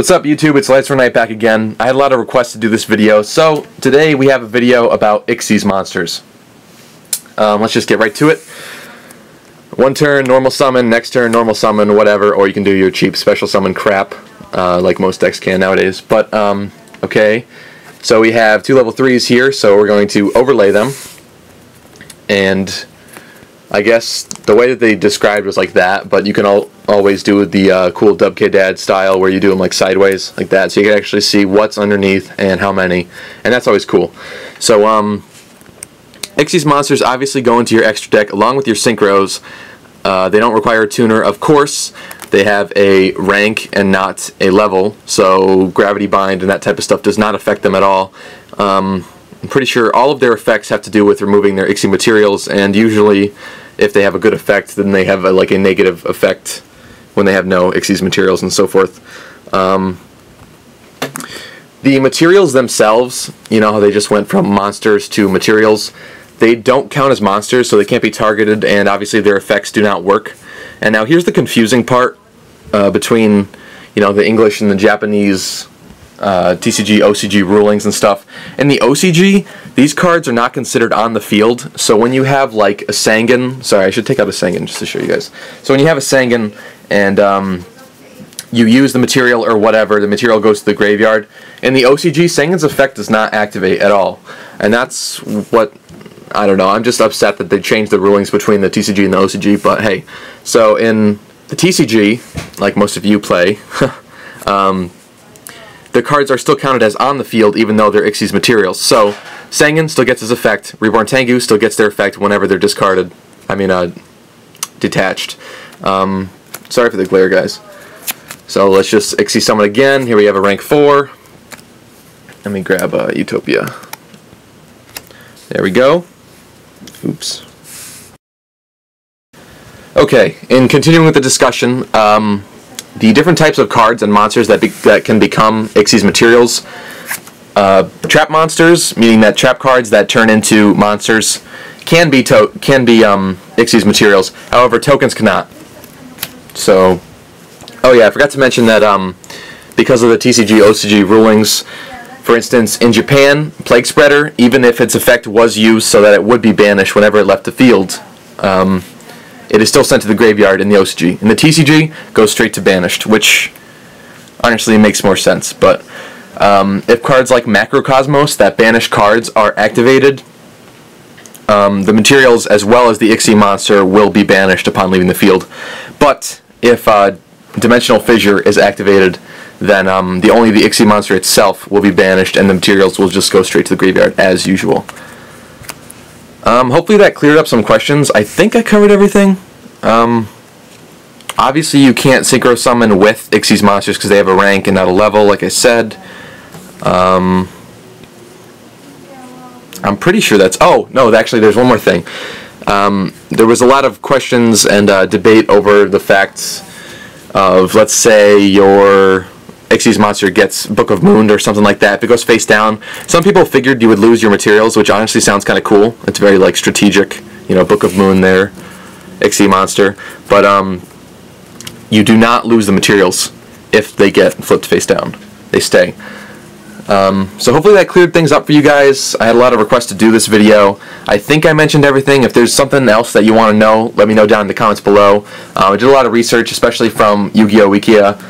What's up YouTube, it's Lightsworn back again. I had a lot of requests to do this video, so today we have a video about Ik-seez monsters. Let's just get right to it. One turn, normal summon, next turn, normal summon, whatever, or you can do your cheap special summon crap, like most decks can nowadays. But, okay, so we have two level 3s here, so we're going to overlay them, and I guess the way that they described was like that, but you can always do the cool Dub-K-Dad style where you do them like sideways, like that, so you can actually see what's underneath and how many, and that's always cool. So, Ik-seez monsters obviously go into your extra deck along with your synchros. They don't require a tuner, of course. They have a rank and not a level, so gravity bind and that type of stuff does not affect them at all. I'm pretty sure all of their effects have to do with removing their Ik-seez materials, and usually if they have a good effect, then they have like a negative effect when they have no Ik-seez materials and so forth. The materials themselves, you know how they just went from monsters to materials, they don't count as monsters, so they can't be targeted, and obviously their effects do not work. And now here's the confusing part between, you know, the English and the Japanese TCG, OCG rulings and stuff. In the OCG, these cards are not considered on the field, so when you have like a Sangan, sorry, I should take out a Sangan just to show you guys. So when you have a Sangan and you use the material or whatever, the material goes to the graveyard. In the OCG, Sangan's effect does not activate at all, and that's what, I don't know, I'm just upset that they changed the rulings between the TCG and the OCG, but hey. So in the TCG, like most of you play, the cards are still counted as on the field even though they're Ik-seez materials. So Sangan still gets his effect, Reborn Tengu still gets their effect whenever they're discarded, detached. Sorry for the glare, guys. So let's just Ik-seez summon again. Here we have a rank 4. Let me grab Utopia. There we go. Oops. Okay, in continuing with the discussion, the different types of cards and monsters that can become Ik-seez materials. Trap monsters, meaning that trap cards that turn into monsters, can be Ik-seez materials. However, tokens cannot. So, oh yeah, I forgot to mention that because of the TCG OCG rulings, for instance, in Japan, Plague Spreader, even if its effect was used so that it would be banished whenever it left the field, it is still sent to the graveyard in the OCG. In the TCG, goes straight to banished, which honestly makes more sense. But if cards like Macrocosmos that banish cards are activated, the materials as well as the Ik-seez monster will be banished upon leaving the field. But if Dimensional Fissure is activated, then only the Ik-seez monster itself will be banished and the materials will just go straight to the graveyard as usual. Hopefully that cleared up some questions. I think I covered everything. Obviously you can't synchro summon with Ik-seez monsters because they have a rank and not a level, like I said. I'm pretty sure that's... Oh, no, actually there's one more thing. There was a lot of questions and debate over the fact of, let's say, your Ik-seez monster gets Book of Moon or something like that. If it goes face down, some people figured you would lose your materials, which honestly sounds kind of cool. It's very like strategic, you know, Book of Moon there, Ik-seez monster. But you do not lose the materials if they get flipped face down. They stay. So hopefully that cleared things up for you guys. I had a lot of requests to do this video. I think I mentioned everything. If there's something else that you want to know, let me know down in the comments below. I did a lot of research, especially from Yu-Gi-Oh! Wikia.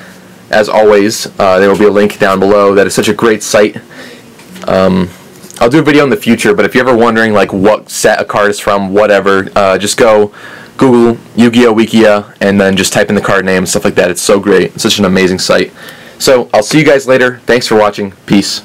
As always, there will be a link down below. That is such a great site. I'll do a video in the future, but if you're ever wondering like what set a card is from, whatever, just go Google Yu-Gi-Oh! Wikia and then just type in the card name and stuff like that. It's so great. It's such an amazing site. So, I'll see you guys later. Thanks for watching. Peace.